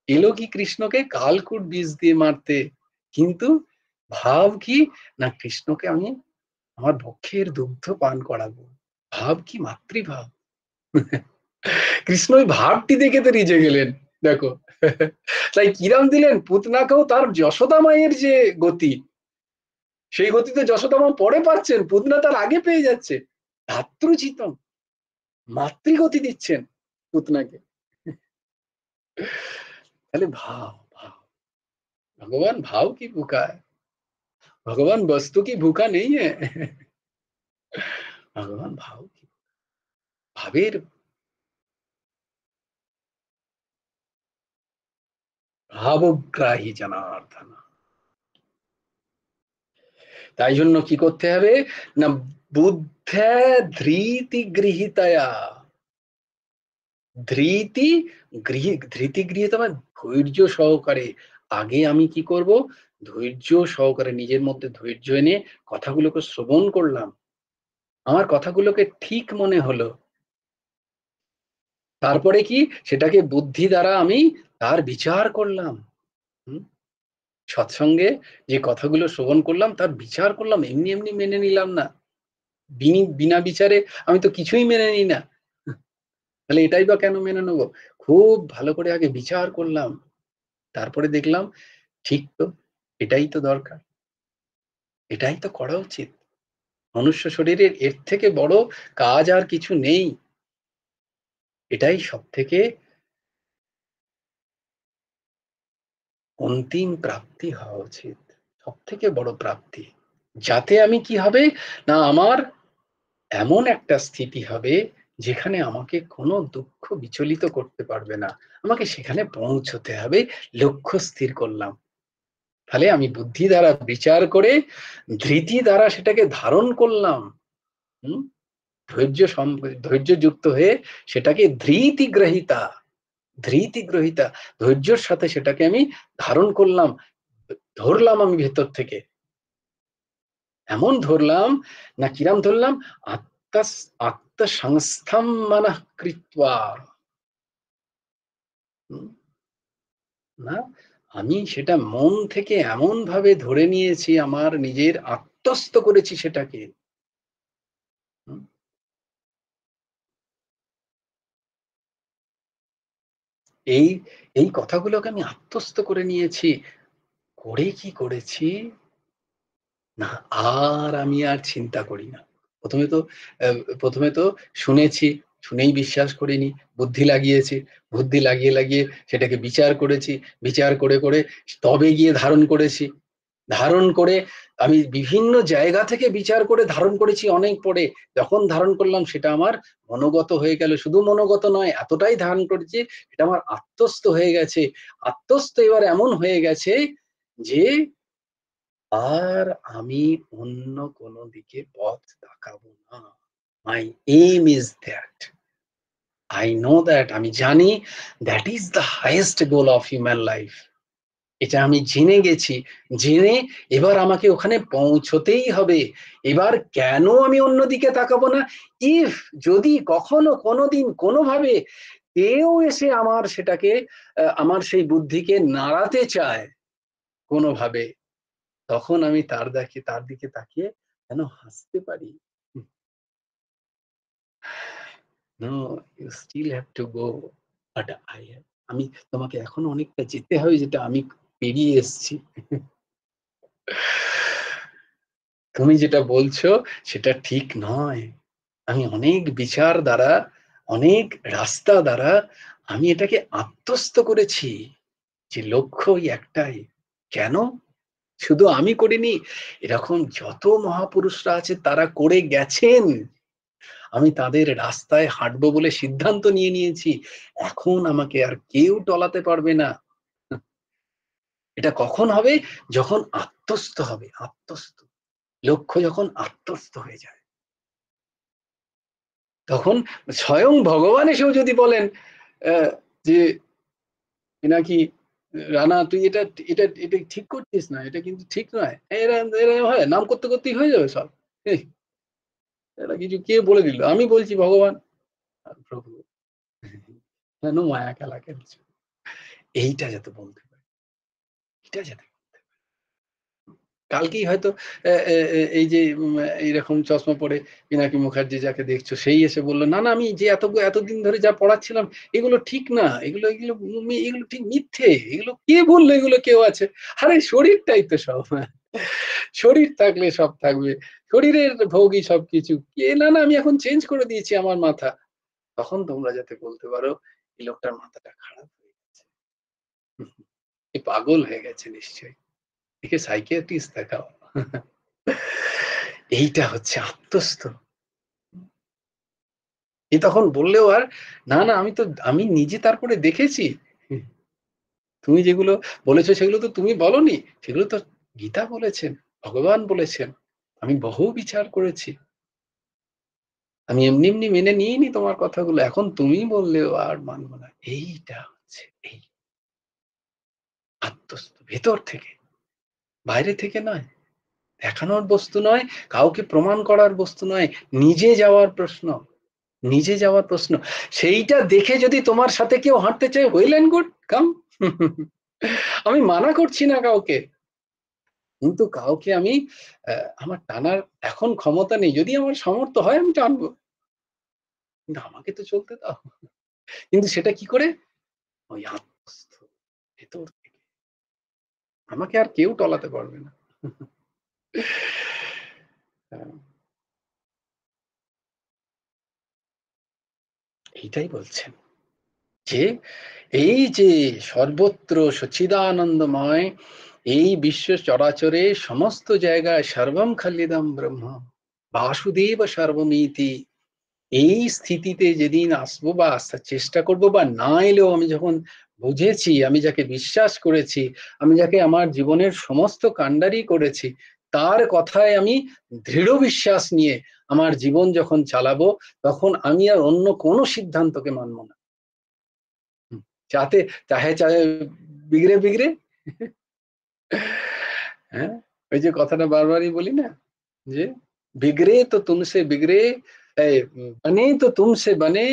এলো কি কৃষ্ণকে কালকূট বীজ দিয়ে মারতে, কিন্তু ভাব কি না কৃষ্ণকে আমি আমার বক্ষের দুগ্ধ পান করাবো। ভাব কি মাতৃভাব। কৃষ্ণ ওই ভাবটি দেখে তো রিজে গেলেন। দেখো, তাই কিরাম দিলেন পুতনাকেও তার যশোদা মায়ের যে গতি, সেই গতিতে যশোদা মা পরে পাচ্ছেন, পুতনা তার আগে পেয়ে যাচ্ছে। ধাত্রুচিতম, মাতৃগতি দিচ্ছেন পুতনাকে। তাহলে ভাব भाव भगवान भाव की भूखा है, भगवान वस्तु की भूखा नहीं है। भगवान भाव की, भावेर ভাবগ্রাহী জনার্দন। তাই জন্য কি করতে হবে না, বুদ্ধে ধৃতি গৃহীতয়া, ধৃতি ধৃতি গৃহীত মানে ধৈর্য সহকারে। আগে আমি কি করব, ধৈর্য সহকারে নিজের মধ্যে ধৈর্য এনে কথাগুলোকে শ্রবণ করলাম, আমার কথাগুলোকে ঠিক মনে হলো, তারপরে কি সেটাকে বুদ্ধি দ্বারা আমি তার বিচার করলাম। হুম, সৎসঙ্গে যে কথাগুলো শ্রবণ করলাম তার বিচার করলাম, এমনি এমনি মেনে নিলাম না। বিনা বিচারে আমি তো কিছুই মেনে নিই না। তাহলে এটাই বা কেন মেনে নেবো? খুব ভালো করে আগে বিচার করলাম, তারপরে দেখলাম ঠিক তো, এটাই তো দরকার, এটাই তো করা উচিত। মনুষ্য শরীরের এর থেকে বড় কাজ আর কিছু নেই। এটাই সব থেকে অন্তিম প্রাপ্তি হওয়া উচিত, সব থেকে বড় প্রাপ্তি। যাতে আমি কি হবে না, আমার এমন একটা স্থিতি হবে যেখানে আমাকে কোনো দুঃখ বিচলিত করতে পারবে না। আমাকে সেখানে পৌঁছতে হবে, লক্ষ্য স্থির করলাম। তাহলে আমি বুদ্ধি দ্বারা বিচার করে ধৃতি দ্বারা সেটাকে ধারণ করলাম। হুম, ধৈর্য যুক্ত হয়ে সেটাকে ধৃতিগ্রহিতা, ধৃতিগ্রহিতা, ধৈর্যের সাথে সেটাকে আমি ধারণ করলাম, ধরলাম আমি ভেতর থেকে। এমন ধরলাম না, কিরাম ধরলাম, আত্মসংস্থম মনঃ কৃত্বা। না, আমি সেটা মন থেকে এমন ভাবে ধরে নিয়েছি, আমার নিজের আত্মস্থ করেছি সেটাকে। হুম, এই এই কথাগুলোকে আমি আত্মস্থ করে নিয়েছি। করে কি করেছি না, আমি আর চিন্তা করি না। প্রথমে তো প্রথমে তো শুনেছি, শুনেই বিশ্বাস করিনি। বুদ্ধি লাগিয়েছি, বুদ্ধি লাগিয়ে সেটাকে বিচার করেছি। বিচার করে তবে গিয়ে ধারণ করেছি। ধারণ করে আমি বিভিন্ন জায়গা থেকে বিচার করে ধারণ করেছি অনেক পরে। যখন ধারণ করলাম সেটা আমার মনোগত হয়ে গেল। শুধু মনোগত নয়, এতটাই ধারণ করেছি এটা আমার আত্মস্থ হয়ে গেছে। আত্মস্থ এবার এমন হয়ে গেছে যে আর আমি অন্য কোনো দিকে পথ তাকাবো না। My aim is that. I know that, আমি জানি that is the highest goal of human life. এটা আমি জেনে গেছি। জেনে এবার আমাকে ওখানে পৌঁছতেই হবে। এবার কেন আমি অন্যদিকে তাকাবো না? ইফ, যদি কখনো কোনোদিন কোনোভাবে কেউ এসে আমার সেটাকে আমার সেই বুদ্ধিকে নাড়াতে চায় কোনোভাবে, তখন আমি তার দিকে তাকিয়ে যেন হাসতে পারি। No, you still have to go, but আমি তোমাকে এখনো অনেকটা যেতে হবে, যেটা আমি পেরিয়ে এসেছি। তুমি যেটা বলছো সেটা ঠিক নয়। আমি অনেক বিচার দ্বারা, অনেক রাস্তা দ্বারা আমি এটাকে আত্মস্থ করেছি যে লক্ষ্য ওই একটাই। কেন? শুধু আমি করিনি, এরকম যত মহাপুরুষরা আছে তারা করে গেছেন। আমি তাদের রাস্তায় হাঁটবো বলে সিদ্ধান্ত নিয়ে নিয়েছি। এখন আমাকে আর কেউ টলাতে পারবে না। এটা কখন হবে? যখন আত্মস্থ হবে, আত্মস্থ। লক্ষ্য যখন আত্মস্থ হয়ে যায়, তখন স্বয়ং ভগবান এসেও যদি বলেন যে নাকি রানা তুই এটা এটা এটা ঠিক করছিস না, এটা কিন্তু ঠিক নয়, এরা এরা হয় নাম করতে করতেই হয়ে যাবে সব। এটা কিছু কে বলে দিল? আমি বলছি ভগবান। প্রভু কেন মায়া খেলা খেলছো? এইটা যাতে বলতে পারে, এটা যাতে কালকেই হয়তো এই যে এইরকম চশমা পরে পিনাকি মুখার্জি যাকে দেখছো সেই এসে বললো না না আমি যে এতদিন ধরে যা পড়াচ্ছিলাম এগুলো ঠিক না, এগুলো এগুলো এগুলো ঠিক মিথ্যে, এগুলো কে বললো এগুলো কেউ আছে? আরে শরীরটাই তো সব, শরীর থাকলে সব থাকবে, শরীরের ভোগই সবকিছু, কে না না আমি এখন চেঞ্জ করে দিয়েছি আমার মাথা। তখন তোমরা যাতে বলতে পারো এই লোকটার মাথাটা খারাপ হয়ে গেছে, এ পাগল হয়ে গেছে নিশ্চয়ই, একে সাইকিয়াট্রিস্ট দেখাও। এইটা হচ্ছে আত্মস্থ। এ তখন বললেও আর না না আমি নিজে তারপরে দেখেছি, তুমি যেগুলো বলেছো সেগুলো তো তুমি বলনি, সেগুলো তো গীতা বলেছেন, ভগবান বলেছেন, আমি বহু বিচার করেছি, আমি এমনি এমনি মেনে নিইনি তোমার কথাগুলো, এখন তুমি বললেও আর মানবো না। এইটা হচ্ছে এই আত্মস্থ, ভেতর থেকে, বাইরে থেকে নয়, দেখানোর বস্তু নয়, কাউকে প্রমাণ করার বস্তু নয়, নিজে যাওয়ার প্রশ্ন, নিজে যাওয়ার প্রশ্ন। সেইটা দেখে যদি তোমার সাথে কেউ হাঁটতে চায়, ওয়েল এন্ড গুড, কাম। আমি মানা করছি না কাউকে, কিন্তু কাউকে আমি আমার টানার এখন ক্ষমতা নেই, যদি আমার সামর্থ্য হয় আমি টানবো, কিন্তু আমাকে তো চলতে দাও। কিন্তু সেটা কি করে? ওই আত্মস্থ, ভেতর থেকে, আমাকে আর কেউ টলাতে পারবে না। এইটাই বলছেন যে এই যে সর্বত্র সচ্চিদানন্দময়, এই বিশ্ব চরাচরে সমস্ত জায়গায় সর্বম খালিদম ব্রহ্ম বাসুদেব সর্বমিতি, এই স্থিতিতে যেদিন আসবো বা আসার চেষ্টা করব, বা না এলেও আমি যখন বুঝেছি, আমি যাকে বিশ্বাস করেছি, আমি যাকে আমার জীবনের সমস্ত কাণ্ডারি করেছি, তার কথায় আমি দৃঢ় বিশ্বাস নিয়ে আমার জীবন যখন চালাবো, তখন আমি আর অন্য কোনো সিদ্ধান্তকে মানব না। চাতে চাহে চাহে বিগড়ে বিগড়ে, হ্যাঁ, ওই যে কথাটা বারবারই বলি না, যে बिगड़े तो तुमसे बिगड़े, बने तो तुमसे बने,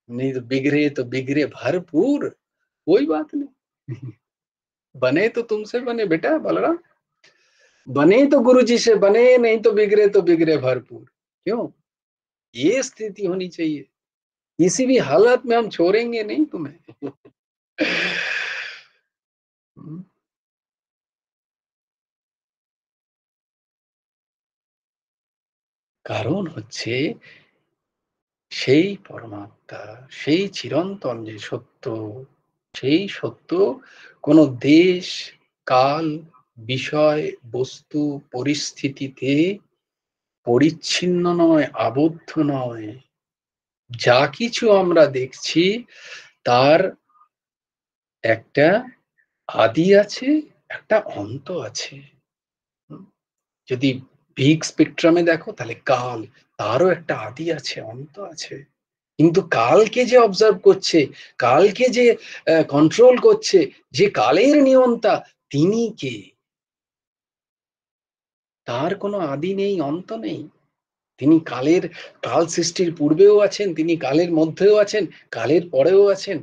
नहीं तो बिगड़े भरपूर, कोई बात नहीं। बने तो तुमसे बने बेटा बलराम, बने तो गुरु जी से बने, नहीं तो बिगड़े भरपूर। क्यों? ये स्थिति होनी चाहिए, किसी भी हालत में हम छोड़ेंगे नहीं तुम्हें। কারণ হচ্ছে সেই পরমাত্মা, সেই চিরন্তন যে সত্য, সেই সত্য কোনো দেশ, কাল, বিষয়, বস্তু, পরিস্থিতিতে পরিচ্ছিন্ন নয়, আবদ্ধ নয়। যা কিছু আমরা দেখছি তার একটা আদি আছে, একটা অন্ত আছে। যদি বিগ স্পেকট্রামে দেখো তাহলে কাল, তারও একটা আদি আছে, অন্ত আছে। কিন্তু কালকে যে অবজার্ভ করছে, কালকে যে কন্ট্রোল করছে, যে কালের নিয়ন্তা, তিনি কে? তার কোনো আদি নেই, অন্ত নেই। তিনি কাল সৃষ্টির পূর্বেও আছেন, তিনি কালের মধ্যেও আছেন, কালের পরেও আছেন,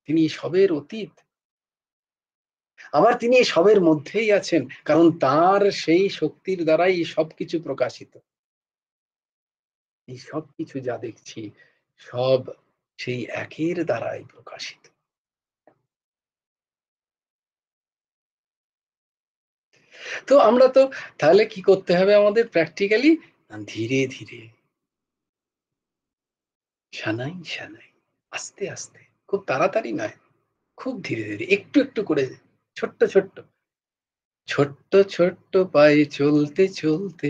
তিনি সবের অতীত, আবার তিনি সবের মধ্যেই আছেন, কারণ তার সেই শক্তির দ্বারাই সবকিছু প্রকাশিত। এই সবকিছু যা দেখছি সব সেই একের দ্বারাই প্রকাশিত। তো আমরা তো তাহলে কি করতে হবে আমাদের প্র্যাকটিক্যালি? ধীরে ধীরে, সানাই সানাই, আস্তে আস্তে, খুব তাড়াতাড়ি নয়, খুব ধীরে ধীরে, একটু একটু করে, ছোট্ট ছোট্ট, ছোট্ট ছোট্ট পায়ে চলতে চলতে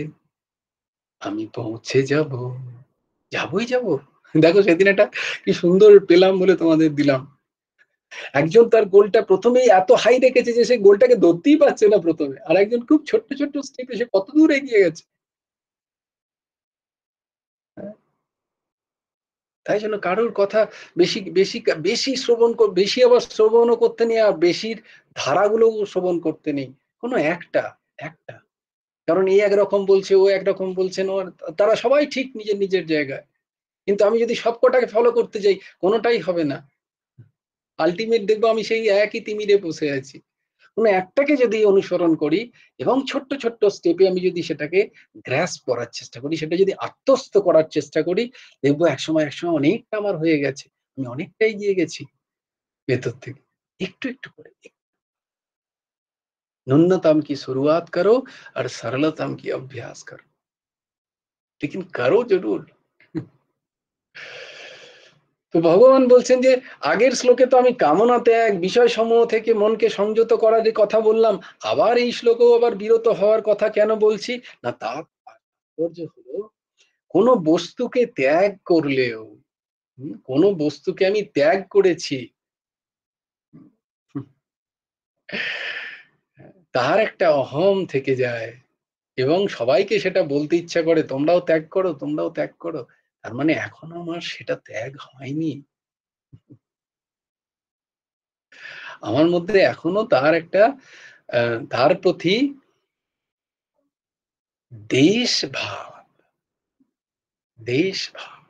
আমি পৌঁছে যাব, যাবই যাব। দেখো সেদিন একটা কি সুন্দর পেলাম বলে তোমাদের দিলাম। একজন তার গোলটা প্রথমেই এত হাই রেখেছে যে সে গোলটাকে ধরতেই পারছে না প্রথমে, আর একজন খুব ছোট্ট ছোট্ট স্টেপে সে কত দূর এগিয়ে গেছে। তাই জন্য কারোর কথা বেশি বেশি বেশি বেশি আবার শ্রবণও করতে নেই, আর বেশির ধারাগুলো শ্রবণ করতে নেই। কোনো একটা একটা কারণ এই একরকম বলছে, ও একরকম বলছেন, ও তারা সবাই ঠিক নিজের নিজের জায়গায়। কিন্তু আমি যদি সবকটাকে ফলো করতে যাই, কোনোটাই হবে না। আল্টিমেট দেখবো আমি সেই একই তিমিরে বসে আছি। কোনো একটাকে যদি অনুসরণ করি এবং ছোট্ট ছোট্ট স্টেপে আমি যদি সেটাকে গ্রাস্প করার চেষ্টা করি, সেটা যদি আত্মস্থ করার চেষ্টা করি, দেখবো একসময় একসময় অনেকটা আমার হয়ে গেছে, আমি অনেকটাই এগিয়ে গেছি ভেতর থেকে। একটু একটু করে न्यूनतम की शुरुआत करो और सरलतम की अभ्यास करो, लेकिन करो जरूर। তো ভগবান বলছেন যে আগের শ্লোকে তো আমি কামনা ত্যাগ বিষয় সমূহ থেকে মনকে সংযত করার কথা বললাম, আবার এই শ্লোকেও আবার বিরত হওয়ার কথা কেন বলছি না, তার তাৎপর্য হলো কোনো বস্তুকে ত্যাগ করলেও, কোনো বস্তুকে আমি ত্যাগ করেছি, তার একটা অহম থেকে যায় এবং সবাইকে সেটা বলতে ইচ্ছা করে, তোমরাও ত্যাগ করো, তোমরাও ত্যাগ করো। তার মানে এখনো আমার সেটা ত্যাগ হয়নি, আমার মধ্যে এখনো তার একটা তার প্রতি দেশ ভাব, দেশ ভাব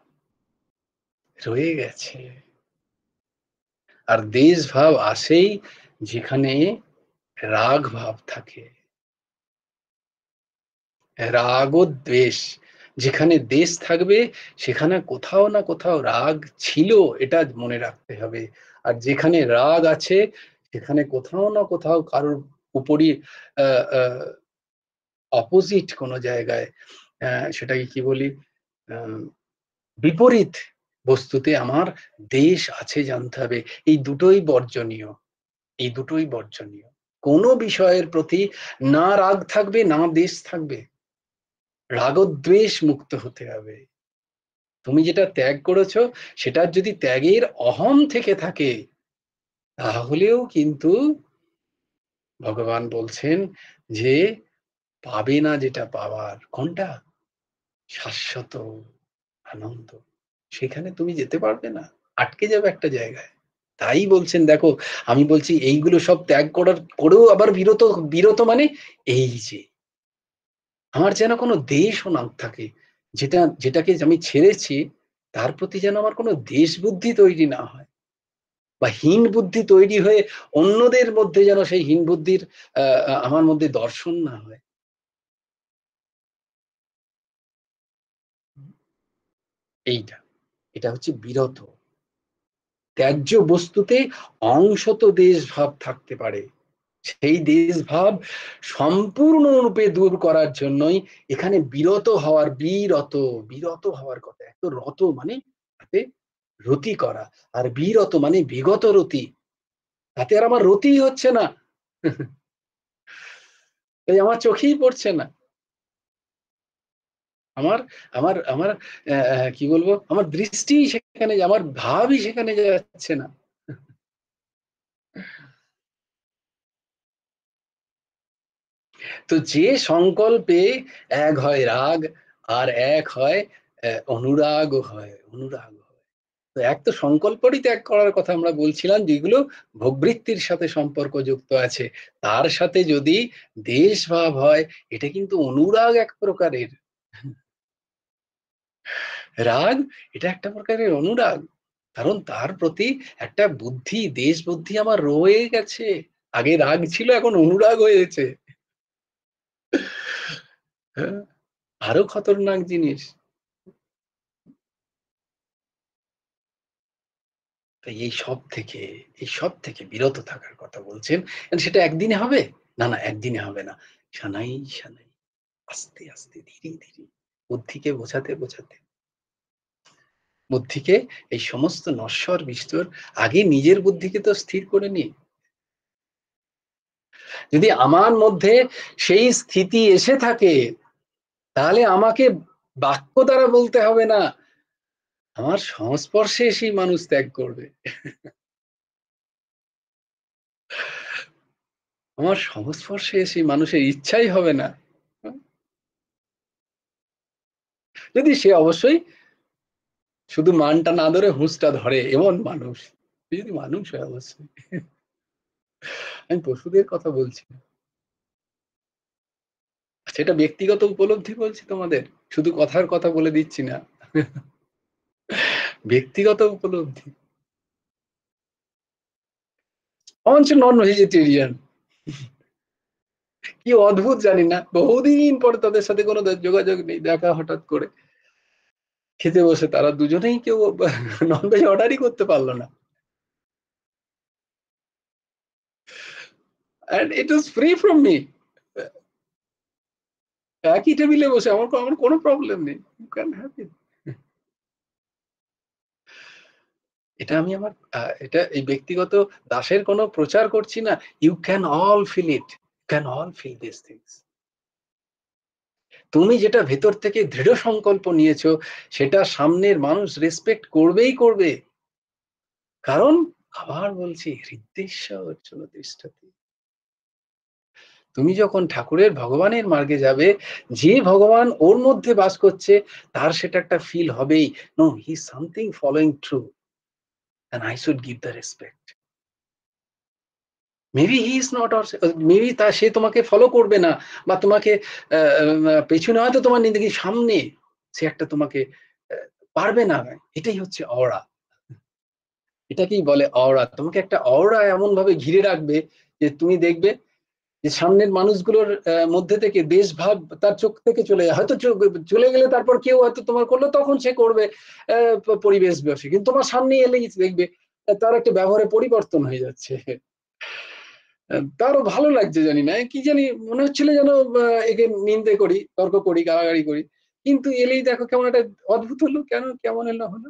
রয়ে গেছে। আর দেশ ভাব আসেই যেখানে রাগ ভাব থাকে, রাগ ও দ্বেষ। যেখানে দেশ থাকবে সেখানে কোথাও না কোথাও রাগ ছিল, এটা মনে রাখতে হবে। আর যেখানে রাগ আছে সেখানে কোথাও না কোথাও কারোর উপরই অপোজিট কোনো জায়গায়, সেটাকে কি বলি, বিপরীত বস্তুতে আমার দেশ আছে জানতে হবে। এই দুটোই বর্জনীয়, এই দুটোই বর্জনীয়। কোনো বিষয়ের প্রতি না রাগ থাকবে না দেশ থাকবে, রাগদ্বেষ মুক্ত হতে হবে। তুমি যেটা ত্যাগ করেছো সেটার যদি ত্যাগের অহম থেকে থাকে, তাহলেও কিন্তু ভগবান বলছেন যে পাবে না যেটা পাওয়ার, কোনটা? শাশ্বত আনন্দ। সেখানে তুমি যেতে পারবে না, আটকে যাবে একটা জায়গায়। তাই বলছেন দেখো, আমি বলছি এইগুলো সব ত্যাগ করার করেও আবার বিরত, বিরত মানে এই যে আমার যেন কোনো দেশও না থাকে, যেটাকে আমি ছেড়েছি তার প্রতি যেন আমার কোনো দেশ বুদ্ধি তৈরি না হয়, বা হীন বুদ্ধি তৈরি হয়ে অন্যদের মধ্যে যেন সেই হীন বুদ্ধির আমার মধ্যে দর্শন না হয়। এইটা, এটা হচ্ছে বিরত। ত্যায্য বস্তুতে অংশত দেশ ভাব থাকতে পারে, সেই দেশ ভাব সম্পূর্ণরূপে দূর করার জন্যই এখানে বিরত হওয়ার, বিরত, বিরত হওয়ার কথা। এত রত মানে তাতে রতি করা, আর বিরত মানে বিগত রতি, তাতে আর আমার রতিই হচ্ছে না, তাই আমার চোখেই পড়ছে না, আমার আমার আমার কি বলবো, আমার দৃষ্টি সেখানে, আমার ভাবই সেখানে যাচ্ছে না। তো যে সংকল্পে এক হয় রাগ আর এক হয় অনুরাগ হয়, অনুরাগ হয়। তো এক তো সংকল্পরই ত্যাগ করার কথা আমরা বলছিলাম, যেগুলো ভোগবৃত্তির সাথে সম্পর্কযুক্ত আছে, তার সাথে যদি দেশ ভাব হয়, এটা কিন্তু অনুরাগ এক প্রকারের। রাগ এটা একটা প্রকারের অনুরাগ, কারণ তার প্রতি একটা বুদ্ধি, দেশ বুদ্ধি আমার রয়ে গেছে। আগে রাগ ছিল, এখন অনুরাগ হয়েছে। হ্যাঁ, আরো খতরনাক জিনিস। তাই এই সব থেকে বিরত থাকার কথা বলছেন। সেটা একদিনে হবে না, না একদিনে হবে না, সানাই সানাই, আস্তে আস্তে, ধীরে ধীরে, বুদ্ধিকে বোঝাতে বোঝাতে, বুদ্ধিকে এই সমস্ত নশ্বর বিস্তর, আগে নিজের বুদ্ধিকে তো স্থির করে নি। যদি আমার মধ্যে সেই স্থিতি এসে থাকে, তাহলে আমাকে বাক্য দ্বারা বলতে হবে না, আমার সংস্পর্শে সেই মানুষ ত্যাগ করবে, আমার সংস্পর্শে সেই মানুষের ইচ্ছাই হবে না। যদি সে অবশ্যই শুধু মানটা না ধরে হুঁশটা ধরে, এমন মানুষ। যদি মানুষ হয় অবশ্যই। আমি পশুদের কথা বলছি না। সেটা ব্যক্তিগত উপলব্ধি বলছি তোমাদের, শুধু কথার কথা বলে দিচ্ছি না। ব্যক্তিগত উপলব্ধি। আমার হচ্ছে নন ভেজিটেরিয়ান। কি অদ্ভুত জানি না, বহুদিন পরে তাদের সাথে কোনো যোগাযোগ নেই, দেখা হঠাৎ করে খেতে বসে তারা দুজনেই কেউ ননভেজ অর্ডারই করতে পারলো না, and it was free from me. একই টেবিলে বসে আমার আমার কোনো প্রবলেম নেই, ইউ ক্যান হ্যাভ ইট। এটা আমি আমার এটা এই ব্যক্তিগত দাসের কোনো প্রচার করছি না। You can all feel it, can all feel this things. তুমি যেটা ভেতর থেকে দৃঢ় সংকল্প নিয়েছো, সেটা সামনের মানুষ রেসপেক্ট করবেই করবে। কারণ আবার বলছি, হৃদ্দেশ্য তিষ্ঠতি। তুমি যখন ঠাকুরের ভগবানের মার্গে যাবে, যে ভগবান ওর মধ্যে বাস করছে, তার সেটা একটা ফিল হবেই। No, he is something following through, and I should give the respect. Maybe he is not, or maybe তা সে তোমাকে ফলো করবে না, বা তোমাকে পেছনে হয়তো তোমার নিন্দে, সামনে সে একটা তোমাকে পারবে না। এটাই হচ্ছে অরা। এটাকেই বলে অরা। তোমাকে একটা অরা এমন ভাবে ঘিরে রাখবে যে তুমি দেখবে যে সামনের মানুষগুলোর মধ্যে থেকে দেশভাব তার চোখ থেকে চলে যায়। হয়তো চলে গেলে তারপর কেউ হয়তো তোমার করলো, তখন সে করবে পরিবেশ বসে, কিন্তু তোমার সামনে এলেই দেখবে তার একটা ব্যবহারে পরিবর্তন হয়ে যাচ্ছে। তারও ভালো লাগছে, জানি না কি জানি, মনে হচ্ছিল যেন একে নিন্দে করি, তর্ক করি, গালাগালি করি, কিন্তু এলেই দেখো কেমন একটা অদ্ভুত হলো, কেন কেমন এলো হলো।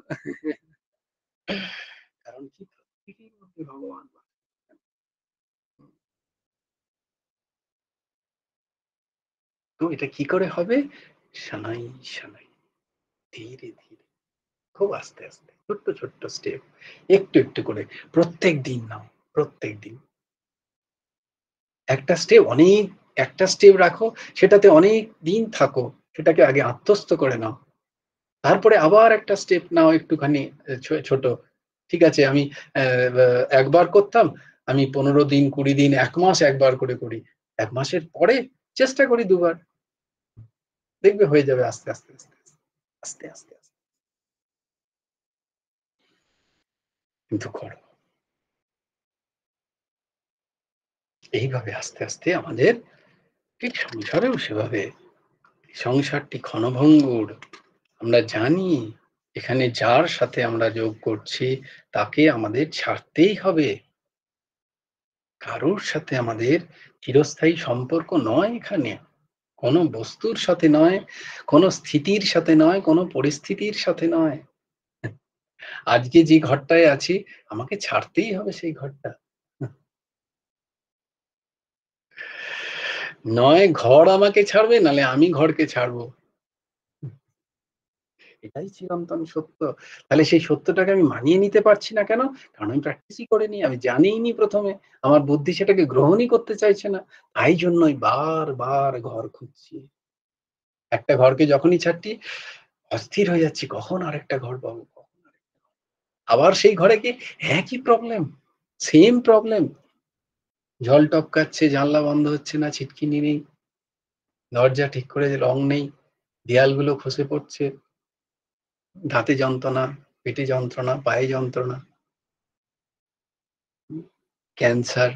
কারণ কি, প্রত্যেকের মধ্যে ভগবান। তো এটা কি করে হবে? সানাই সানাই, ধীরে ধীরে, খুব আস্তে আস্তে, ছোট্ট ছোট্ট স্টেপ, একটু একটু করে প্রত্যেক দিন নাও। প্রত্যেক দিন একটা স্টেপ, অনেক একটা স্টেপ রাখো, সেটাতে অনেক দিন থাকো, সেটাকে আগে আত্মস্থ করে নাও। তারপরে আবার একটা স্টেপ নাও একটুখানি ছোট। ঠিক আছে, আমি একবার করতাম, আমি 15 দিন, 20 দিন, 1 মাস একবার করে করি। 1 মাসের পরে চেষ্টা করি 2বার। দেখবে হয়ে যাবে আস্তে আস্তে আস্তে আস্তে আস্তে আস্তে। কিন্তু করো এইভাবে আস্তে আস্তে। আমাদের ঠিক সংসারেও সেভাবে, সংসারটি ক্ষণভঙ্গুর। আমরা জানি এখানে যার সাথে আমরা যোগ করছি, তাকে আমাদের ছাড়তেই হবে। কারোর সাথে আমাদের চিরস্থায়ী সম্পর্ক নয় এখানে। কোনো বস্তুর সাথে নয়, কোনো স্থিতির সাথে নয়, কোনো পরিস্থিতির সাথে নয়। আজকে যে ঘরটায় আছি, আমাকে ছাড়তেই হবে সেই ঘরটা। নয় ঘর আমাকে ছাড়বে, নাহলে আমি ঘরকে ছাড়বো। এটাই চিরন্তন সত্য। তাহলে সেই সত্যটাকে আমি মানিয়ে নিতে পারছি না কেন? কারণ আমি প্র্যাকটিসই করিনি। আমি জানিইনি ১ম এ। আমার বুদ্ধি সেটাকে গ্রহণই করতে চাইছে না। তাই জন্যই বারবার ঘর খুঁজছি। একটা ঘরকে যখনই ছাড়ছি, অস্থির হয়ে যাচ্ছি, কখন আরেকটা ঘর পাবো? আবার সেই ঘরে গিয়ে একই প্রবলেম, সেম প্রবলেম। জল টপকাচ্ছে, জানলা বন্ধ হচ্ছে না, ছিটকিনি নেই, দরজা ঠিক করে রং নেই, দেয়ালগুলো খসে পড়ছে, দাঁতে যন্ত্রণা, পেটে যন্ত্রণা, পায়ে যন্ত্রণা, ক্যান্সার,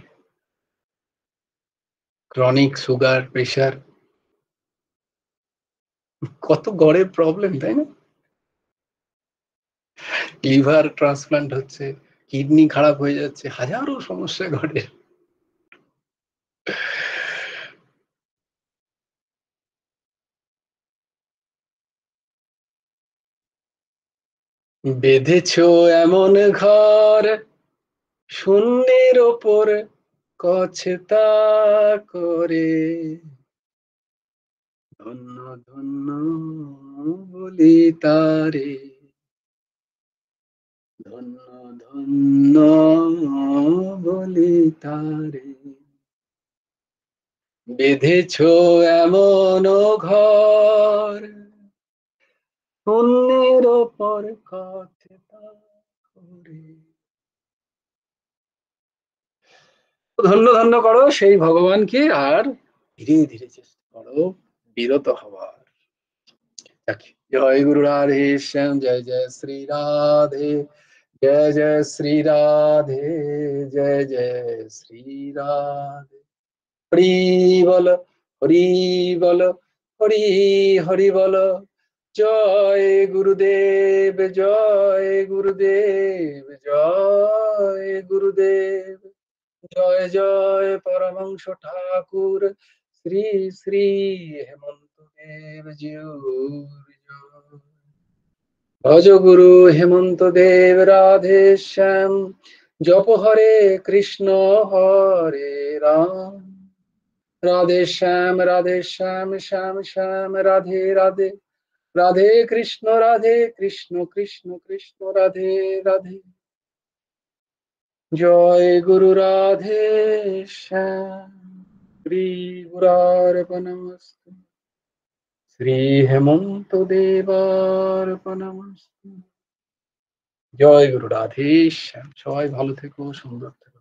ক্রনিক সুগার, প্রেশার, কত ঘরের প্রবলেম, তাই না? লিভার ট্রান্সপ্লান্ট হচ্ছে, কিডনি খারাপ হয়ে যাচ্ছে, হাজারো সমস্যা ঘরে। বেঁধেছ এমন ঘর, শূন্যের ওপর কছে তা করে, ধন্য ধন্য বলি তারে, ধন্য ধন্য বলি তারে। বেঁধেছ এমন ঘর, অন্যের ওপর কাঁধে করে। ধন্য ধন্য করো সেই ভগবানকে, আর ধীরে ধীরে চেষ্টা করো বিরত হওয়ার। জয় গুরু রাধে শ্যাম, জয় জয় শ্রী রাধে, জয় জয় শ্রী রাধে, জয় জয় শ্রী রাধে। হরি বল, হরি বল, হরি হরি বল। জয় গুরুদেব, জয় গুরুদেব, জয় গুরুদেব। জয় জয় পরমংশ ঠাকুর শ্রী শ্রী হেমন্ত দেব জিউ। ভজ গুরু হেমন্ত দেব রাধে শ্যাম, জপ হরে কৃষ্ণ হরে রাম, রাধে শ্যাম শ্যাম শ্যাম রাধে রাধে, রাধে কৃষ্ণ কৃষ্ণ কৃষ্ণ রাধে রাধে। জয় গুরু রাধে শ্যাম, শ্রী গুরার্পণমস্তু, শ্রী হেমন্ত দেবার্পণমস্তু। জয় গুরু রাধে শ্যাম। সবাই ভালো থেকো, সুন্দর থেকো।